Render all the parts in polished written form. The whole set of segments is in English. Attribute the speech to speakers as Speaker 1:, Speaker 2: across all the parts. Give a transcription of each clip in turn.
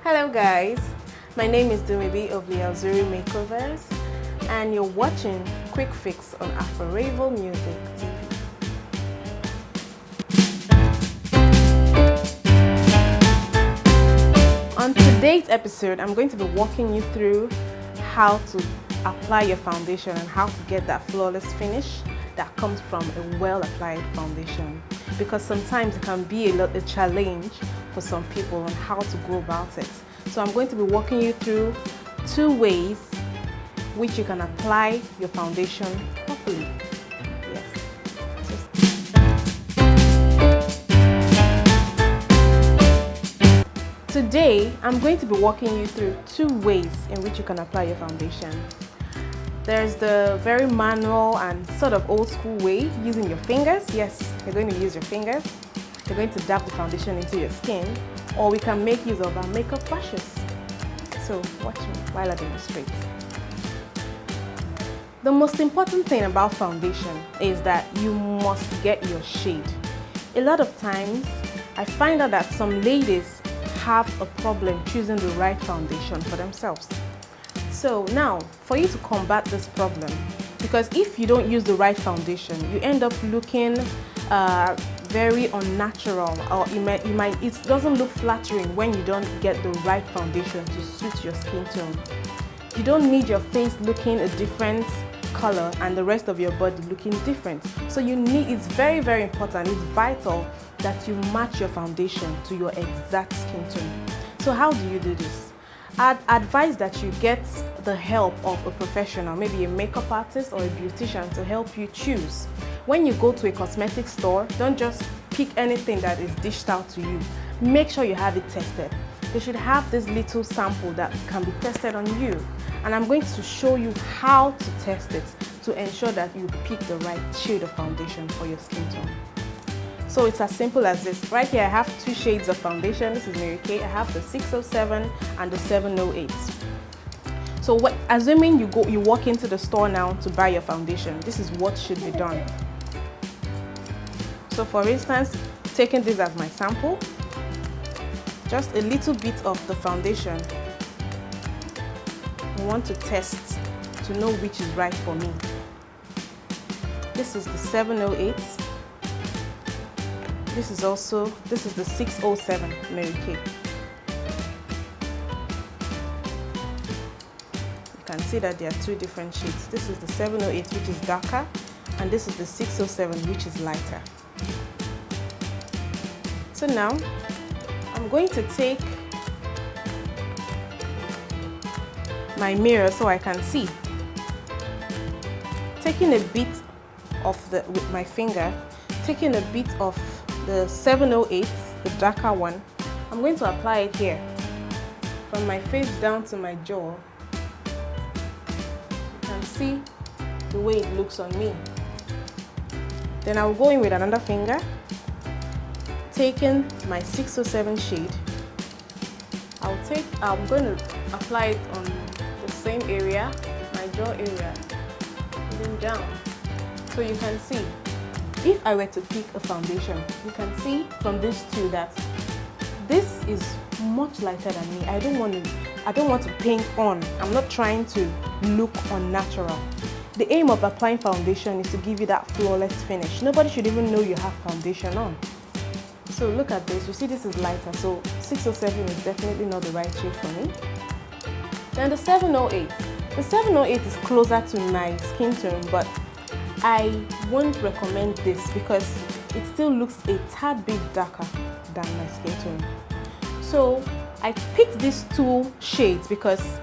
Speaker 1: Hello guys, my name is Dumebi of LeaUzuri Makeovers and you're watching Quick Fix on Aforevo Music TV. On today's episode, I'm going to be walking you through how to apply your foundation and how to get that flawless finish that comes from a well-applied foundation. Because sometimes it can be a challenge for some people on how to go about it. So I'm going to be walking you through 2 ways which you can apply your foundation properly. Yes. Today, I'm going to be walking you through 2 ways in which you can apply your foundation. There's the very manual and sort of old school way, using your fingers. Yes, you're going to use your fingers. You're going to dab the foundation into your skin, or we can make use of our makeup brushes. So watch me while I demonstrate. The most important thing about foundation is that you must get your shade. A lot of times, I find out that some ladies have a problem choosing the right foundation for themselves. So now, for you to combat this problem, because if you don't use the right foundation, you end up looking very unnatural, or it doesn't look flattering when you don't get the right foundation to suit your skin tone. You don't need your face looking a different color and the rest of your body looking different. So it's very, very important, it's vital that you match your foundation to your exact skin tone. So how do you do this? I'd advise that you get the help of a professional, maybe a makeup artist or a beautician, to help you choose. When you go to a cosmetic store, don't just pick anything that is dished out to you. Make sure you have it tested. They should have this little sample that can be tested on you. And I'm going to show you how to test it to ensure that you pick the right shade of foundation for your skin tone. So it's as simple as this. Right here I have 2 shades of foundation. This is Mary Kay. I have the 607 and the 708. So assuming you walk into the store now to buy your foundation, this is what should be done. So for instance, taking this as my sample, just a little bit of the foundation. I want to test to know which is right for me. This is the 708. This is the 607 Mary Kay. You can see that there are 2 different shades. This is the 708, which is darker, and this is the 607, which is lighter. So now, I'm going to take my mirror so I can see. Taking a bit of with my finger, taking a bit of the 708, the darker one, I'm going to apply it here, from my face down to my jaw. You can see the way it looks on me. Then I'll go in with another finger, taking my 607 shade. I'm going to apply it on the same area, my jaw area, even down. So you can see, if I were to pick a foundation, you can see from these 2 that this is much lighter than me. I don't want to paint on. I'm not trying to look unnatural. The aim of applying foundation is to give you that flawless finish. Nobody should even know you have foundation on. So look at this. You see this is lighter, so 607 is definitely not the right shade for me. Then the 708. The 708 is closer to my skin tone, but I won't recommend this because it still looks a tad bit darker than my skin tone. So I picked these 2 shades because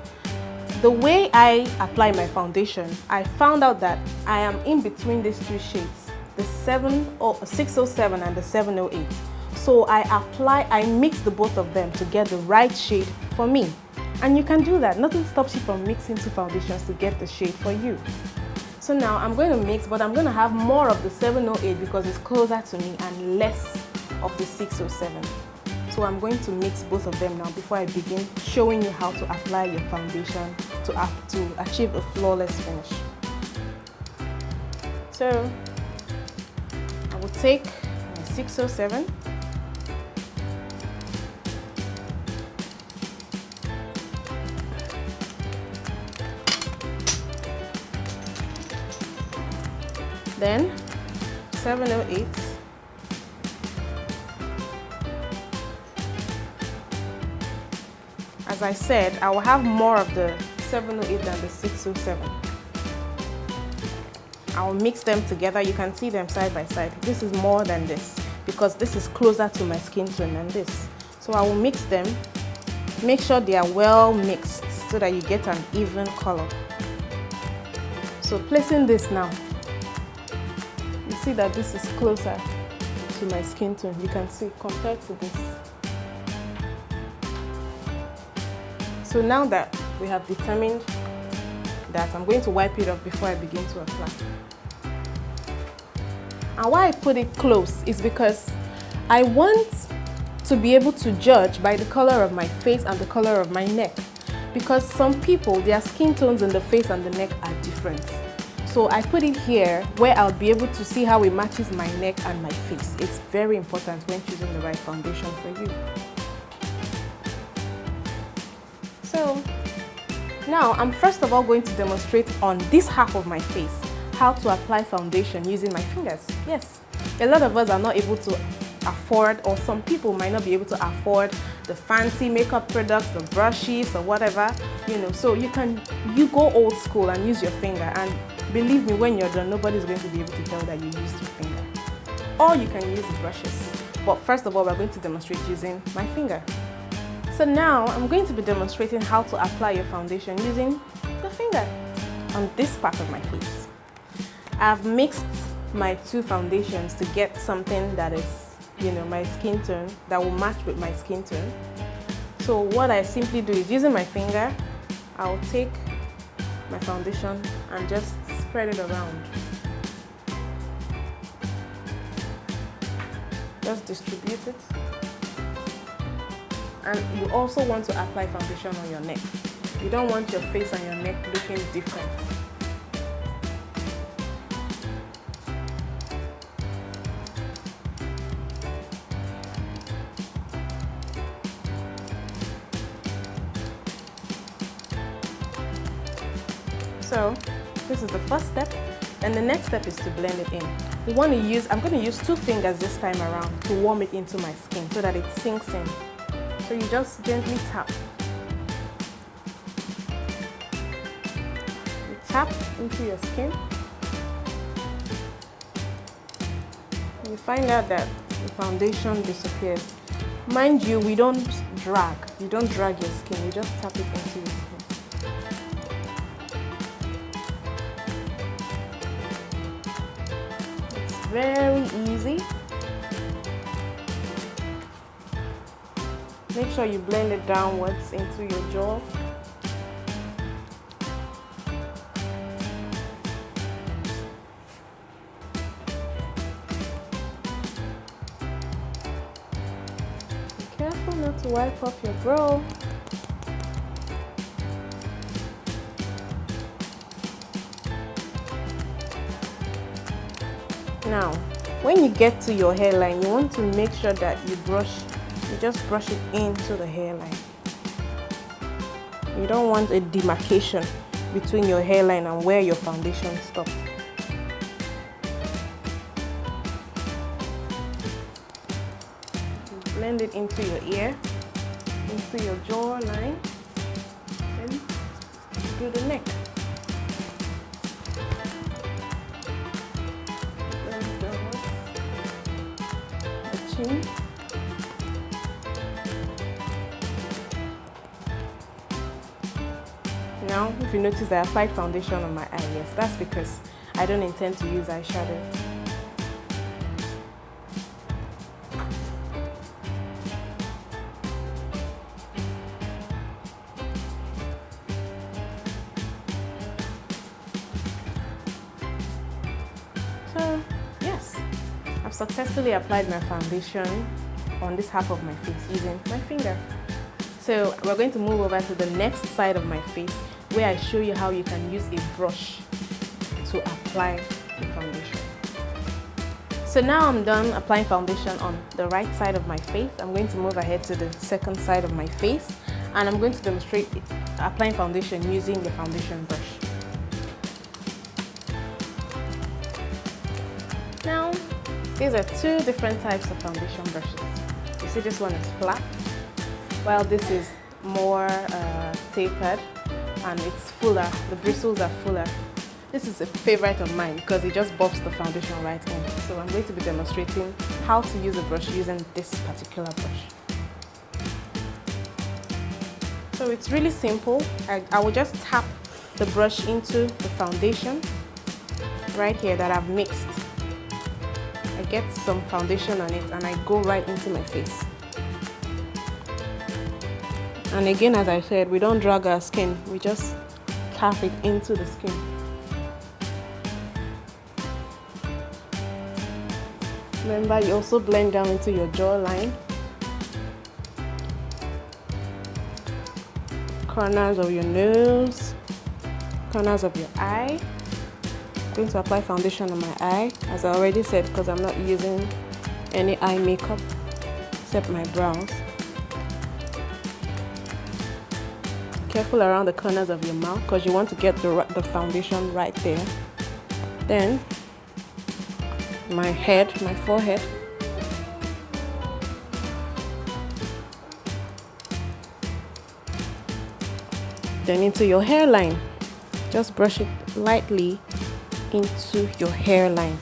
Speaker 1: the way I apply my foundation, I found out that I am in between these 2 shades, the 607 and the 708. So I mix the both of them to get the right shade for me. And you can do that. Nothing stops you from mixing 2 foundations to get the shade for you. So now I'm going to mix, but I'm going to have more of the 708 because it's closer to me and less of the 607. So I'm going to mix both of them now before I begin showing you how to apply your foundation to achieve a flawless finish. So I will take my 607 Then 708. As I said, I will have more of the 708 than the 607. I will mix them together. You can see them side by side. This is more than this because this is closer to my skin tone than this. So I will mix them. Make sure they are well mixed so that you get an even color. So placing this now, you see that this is closer to my skin tone. You can see compared to this. So now that we have determined that, I'm going to wipe it off before I begin to apply. And why I put it close is because I want to be able to judge by the color of my face and the color of my neck. Because some people, their skin tones in the face and the neck are different. So I put it here where I'll be able to see how it matches my neck and my face. It's very important when choosing the right foundation for you. So now I'm first of all going to demonstrate on this half of my face how to apply foundation using my fingers. Yes, a lot of us are not able to afford, or some people might not be able to afford the fancy makeup products, the brushes or whatever, so you go old school and use your finger, and believe me, when you're done, nobody's going to be able to tell that you used your finger. Or you can use the brushes. But first of all, we're going to demonstrate using my finger. So now I'm going to be demonstrating how to apply your foundation using the finger on this part of my face. I've mixed my two foundations to get something that is, my skin tone, that will match with my skin tone. So what I simply do is, using my finger, I'll take my foundation and just spread it around. Just distribute it. And you also want to apply foundation on your neck. You don't want your face and your neck looking different. So this is the first step, and the next step is to blend it in. I'm going to use 2 fingers this time around to warm it into my skin so that it sinks in. So you just gently tap. You tap into your skin. You find out that the foundation disappears. Mind you, we don't drag. You don't drag your skin, you just tap it into your skin. Very easy. Make sure you blend it downwards into your jaw. Be careful not to wipe off your brow. Now, when you get to your hairline, you want to make sure that you just brush it into the hairline. You don't want a demarcation between your hairline and where your foundation stops. Blend it into your ear, into your jawline, and do the neck. Now, if you notice, I applied foundation on my eye. Yes, that's because I don't intend to use eyeshadow. So, yes, I've successfully applied my foundation on this half of my face using my finger. So we're going to move over to the next side of my face, where I show you how you can use a brush to apply the foundation. So now I'm done applying foundation on the right side of my face. I'm going to move ahead to the second side of my face, and I'm going to demonstrate applying foundation using the foundation brush. These are two different types of foundation brushes. You see, this one is flat, while this is more tapered and it's fuller. The bristles are fuller. This is a favorite of mine because it just buffs the foundation right in. So I'm going to be demonstrating how to use a brush using this particular brush. So it's really simple. I will just tap the brush into the foundation right here that I've mixed. I get some foundation on it and I go right into my face. And again, as I said, we don't drag our skin, we just tap it into the skin. Remember, you also blend down into your jawline, corners of your nose, corners of your eye. I'm going to apply foundation on my eye, as I already said, because I'm not using any eye makeup except my brows. Careful around the corners of your mouth because you want to get the foundation right there. Then my forehead. Then into your hairline. Just brush it lightly into your hairline.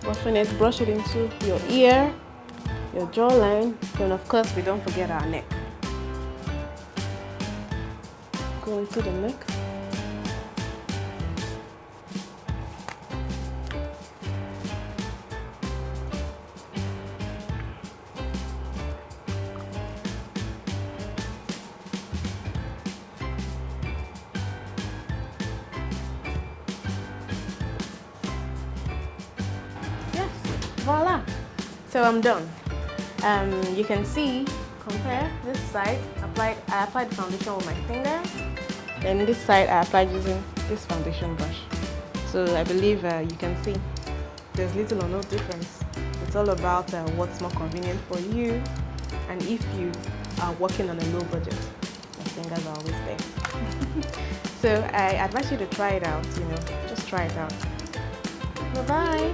Speaker 1: Buffing it, brush it into your ear, your jawline, then of course we don't forget our neck. Go into the neck. Yes, voila! So I'm done. You can see, compare this side, I applied foundation with my fingers. Then this side I applied using this foundation brush. So I believe you can see there's little or no difference. It's all about what's more convenient for you, and if you are working on a low budget, your fingers are always there. So I advise you to try it out, just try it out. Bye-bye.